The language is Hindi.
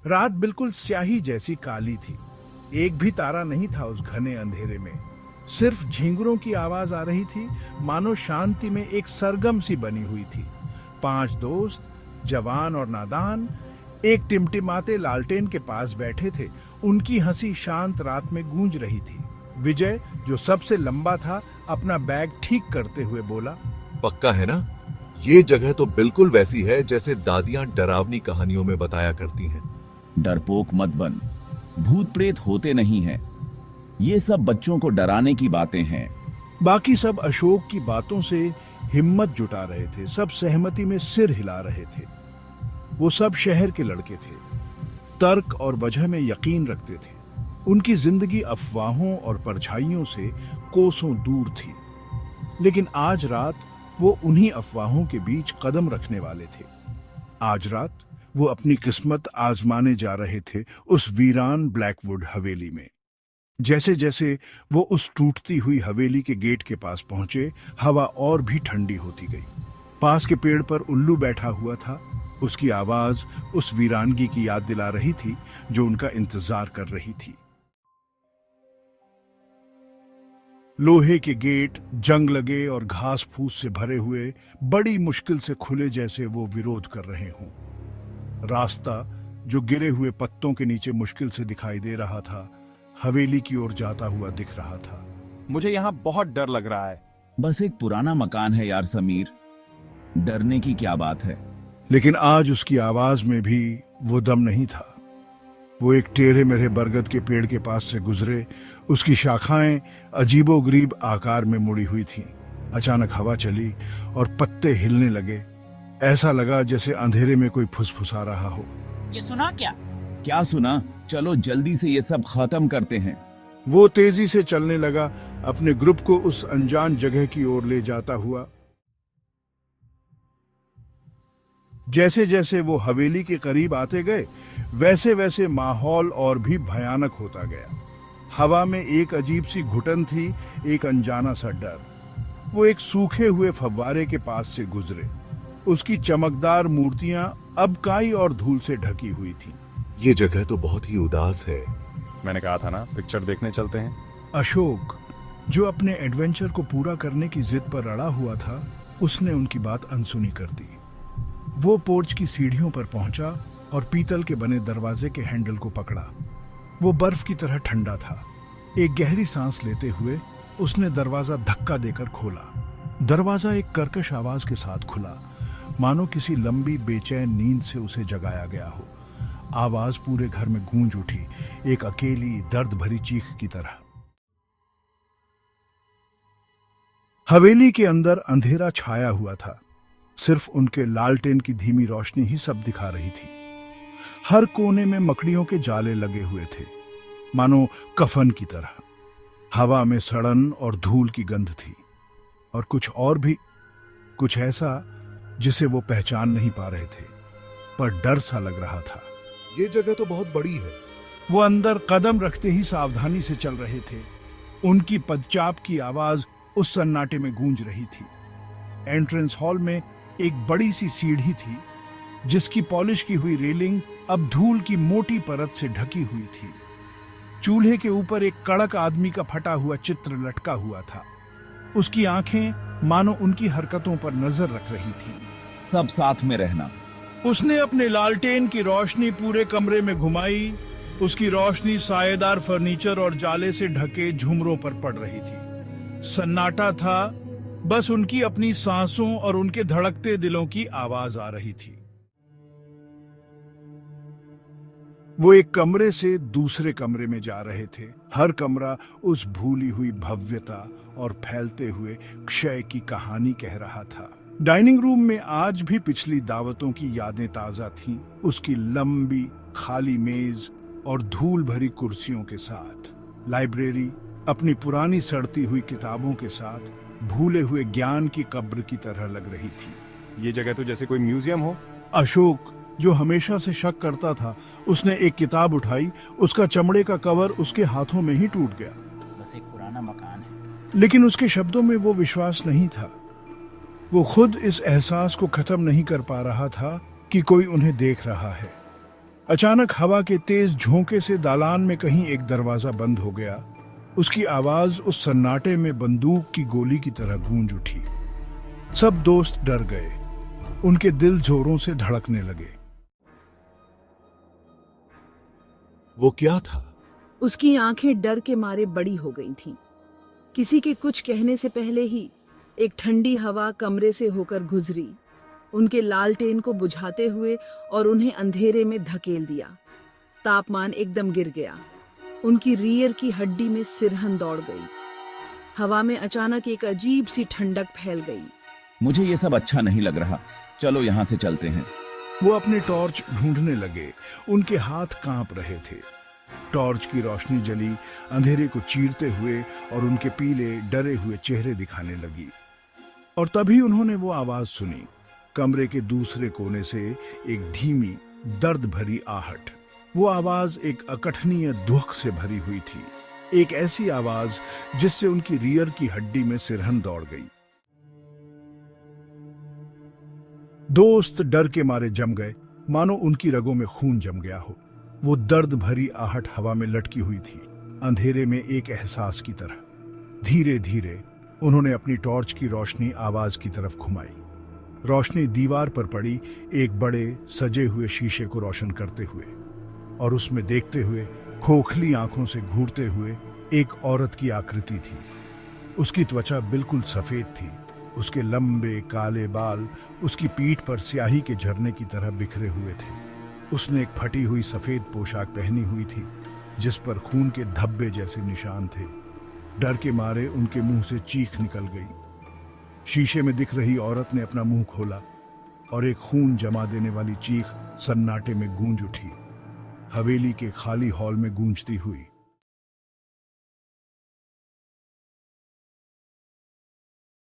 रात बिल्कुल स्याही जैसी काली थी। एक भी तारा नहीं था उस घने अंधेरे में। सिर्फ झींगुरों की आवाज आ रही थी, मानो शांति में एक सरगम सी बनी हुई थी। 5 दोस्त, जवान और नादान, एक टिमटिमाते लालटेन के पास बैठे थे। उनकी हंसी शांत रात में गूंज रही थी। विजय, जो सबसे लंबा था, अपना बैग ठीक करते हुए बोला, पक्का है ना? ये जगह तो बिल्कुल वैसी है जैसे दादियां डरावनी कहानियों में बताया करती हैं। डरपोक मत बन, भूत प्रेत होते नहीं हैं। ये सब बच्चों को डराने की बातें हैं। बाकी सब अशोक की बातों से हिम्मत जुटा रहे थे। सब सहमति में सिर हिला रहे थे। वो सब शहर के लड़के थे, तर्क और वजह में यकीन रखते थे। उनकी जिंदगी अफवाहों और परछाइयों से कोसों दूर थी। लेकिन आज रात वो उन्हीं अफवाहों के बीच कदम रखने वाले थे। आज रात वो अपनी किस्मत आजमाने जा रहे थे उस वीरान ब्लैकवुड हवेली में। जैसे जैसे वो उस टूटती हुई हवेली के गेट के पास पहुंचे, हवा और भी ठंडी होती गई। पास के पेड़ पर उल्लू बैठा हुआ था। उसकी आवाज उस वीरानगी की याद दिला रही थी जो उनका इंतजार कर रही थी। लोहे के गेट जंग लगे और घास फूस से भरे हुए, बड़ी मुश्किल से खुले जैसे वो विरोध कर रहे हों। रास्ता, जो गिरे हुए पत्तों के नीचे मुश्किल से दिखाई दे रहा था, हवेली की ओर जाता हुआ दिख रहा था। मुझे यहाँ बहुत डर लग रहा है। बस एक पुराना मकान है यार समीर, डरने की क्या बात है। लेकिन आज उसकी आवाज में भी वो दम नहीं था। वो एक टेढ़े मेढ़े बरगद के पेड़ के पास से गुजरे। उसकी शाखाएं अजीबोगरीब आकार में मुड़ी हुई थीं। अचानक हवा चली और पत्ते हिलने लगे। ऐसा लगा जैसे अंधेरे में कोई फुसफुसा रहा हो। ये सुना क्या? क्या सुना? चलो जल्दी से ये सब खत्म करते हैं। वो तेजी से चलने लगा, अपने ग्रुप को उस अनजान जगह की ओर ले जाता हुआ। जैसे जैसे वो हवेली के करीब आते गए, वैसे वैसे माहौल और भी भयानक होता गया। हवा में एक अजीब सी घुटन थी, एक अनजाना सा डर। वो एक सूखे हुए फव्वारे के पास से गुजरे। उसकी चमकदार मूर्तियां अब काई और धूल से ढकी हुई थीं। ये जगह तो बहुत ही उदास है। मैंने कहा था ना, पिक्चर देखने चलते हैं। अशोक, जो अपने एडवेंचर को पूरा करने की जिद पर अड़ा हुआ था, उसने उनकी बात अनसुनी कर दी। वो पोर्च की सीढ़ियों पर पहुंचा और पीतल के बने दरवाजे के हैंडल को पकड़ा। वो बर्फ की तरह ठंडा था। एक गहरी सांस लेते हुए उसने दरवाजा धक्का देकर खोला। दरवाजा एक कर्कश आवाज के साथ खुला, मानो किसी लंबी बेचैन नींद से उसे जगाया गया हो। आवाज पूरे घर में गूंज उठी, एक अकेली दर्द भरी चीख की तरह। हवेली के अंदर अंधेरा छाया हुआ था। सिर्फ उनके लालटेन की धीमी रोशनी ही सब दिखा रही थी। हर कोने में मकड़ियों के जाले लगे हुए थे, मानो कफन की तरह। हवा में सड़न और धूल की गंध थी, और कुछ और भी, कुछ ऐसा जिसे वो पहचान नहीं पा रहे थे, पर डर सा लग रहा था। ये जगह तो बहुत बड़ी है। वो अंदर कदम रखते ही सावधानी से चल रहे थे। उनकी पदचाप की आवाज उस सन्नाटे में गूंज रही थी। एंट्रेंस हॉल में एक बड़ी सी सीढ़ी थी, जिसकी पॉलिश की हुई रेलिंग अब धूल की मोटी परत से ढकी हुई थी। चूल्हे के ऊपर एक कड़क आदमी का फटा हुआ चित्र लटका हुआ था। उसकी आंखें मानो उनकी हरकतों पर नजर रख रही थीं। सब साथ में रहना। उसने अपने लालटेन की रोशनी पूरे कमरे में घुमाई। उसकी रोशनी सायेदार फर्नीचर और जाले से ढके झुमरों पर पड़ रही थी। सन्नाटा था, बस उनकी अपनी सांसों और उनके धड़कते दिलों की आवाज आ रही थी। वो एक कमरे से दूसरे कमरे में जा रहे थे। हर कमरा उस भूली हुई भव्यता और फैलते हुए क्षय की कहानी कह रहा था। डाइनिंग रूम में आज भी पिछली दावतों की यादें ताजा थीं, उसकी लंबी खाली मेज और धूल भरी कुर्सियों के साथ। लाइब्रेरी अपनी पुरानी सड़ती हुई किताबों के साथ भूले हुए ज्ञान की कब्र की तरह लग रही थी। ये जगह तो जैसे कोई म्यूजियम हो। अशोक, जो हमेशा से शक करता था, उसने एक किताब उठाई। उसका चमड़े का कवर उसके हाथों में ही टूट गया। बस एक पुराना मकान है। लेकिन उसके शब्दों में वो विश्वास नहीं था। वो खुद इस एहसास को खत्म नहीं कर पा रहा था कि कोई उन्हें देख रहा है। अचानक हवा के तेज झोंके से दालान में कहीं एक दरवाजा बंद हो गया। उसकी आवाज उस सन्नाटे में बंदूक की गोली की तरह गूंज उठी। सब दोस्त डर गए। उनके दिल जोरों से धड़कने लगे। वो क्या था? उसकी आंखें डर के मारे बड़ी हो गई थीं। किसी के कुछ कहने से पहले ही एक ठंडी हवा कमरे से होकर गुजरी, उनके लालटेन को बुझाते हुए और उन्हें अंधेरे में धकेल दिया। तापमान एकदम गिर गया। उनकी रीढ़ की हड्डी में सिरहन दौड़ गई। हवा में अचानक एक अजीब सी ठंडक फैल गई। मुझे ये सब अच्छा नहीं लग रहा, चलो यहाँ से चलते हैं। वो अपने टॉर्च ढूंढने लगे। उनके हाथ कांप रहे थे। टॉर्च की रोशनी जली अंधेरे को चीरते हुए और उनके पीले डरे हुए चेहरे दिखाने लगी। और तभी उन्होंने वो आवाज सुनी, कमरे के दूसरे कोने से एक धीमी दर्द भरी आहट। वो आवाज एक अकठनीय दुख से भरी हुई थी, एक ऐसी आवाज जिससे उनकी रीढ़ की हड्डी में सिरहन दौड़ गई। दोस्त डर के मारे जम गए, मानो उनकी रगों में खून जम गया हो। वो दर्द भरी आहट हवा में लटकी हुई थी, अंधेरे में एक एहसास की तरह। धीरे धीरे उन्होंने अपनी टॉर्च की रोशनी आवाज की तरफ घुमाई। रोशनी दीवार पर पड़ी एक बड़े सजे हुए शीशे को रोशन करते हुए, और उसमें देखते हुए खोखली आंखों से घूरते हुए एक औरत की आकृति थी। उसकी त्वचा बिल्कुल सफेद थी। उसके लंबे काले बाल उसकी पीठ पर स्याही के झरने की तरह बिखरे हुए थे। उसने एक फटी हुई सफेद पोशाक पहनी हुई थी जिस पर खून के धब्बे जैसे निशान थे। डर के मारे उनके मुंह से चीख निकल गई। शीशे में दिख रही औरत ने अपना मुंह खोला और एक खून जमा देने वाली चीख सन्नाटे में गूंज उठी, हवेली के खाली हॉल में गूंजती हुई।